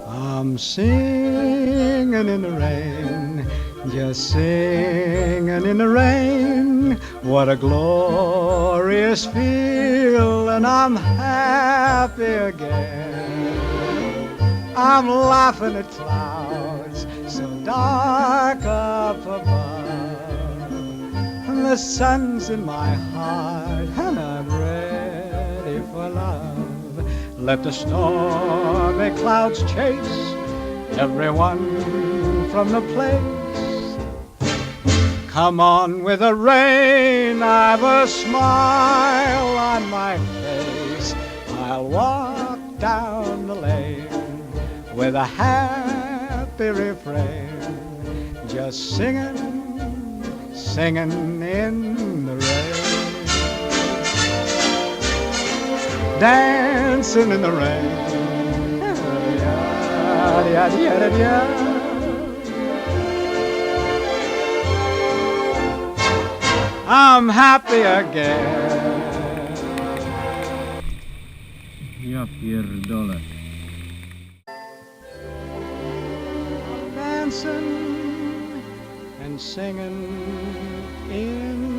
I'm singing in the rain, just singing in the rain. What a glorious feeling, I'm happy again. I'm laughing at clouds so dark up above, and the sun's in my heart, and I'm ready for love. Let the stormy clouds chase everyone from the place. Come on with the rain, I've a smile on my face. I'll walk down the lane with a happy refrain, just singing, singing in the rain. Dancing in the rain. I'm happy again. Ja pierdolę. Dancing and singing in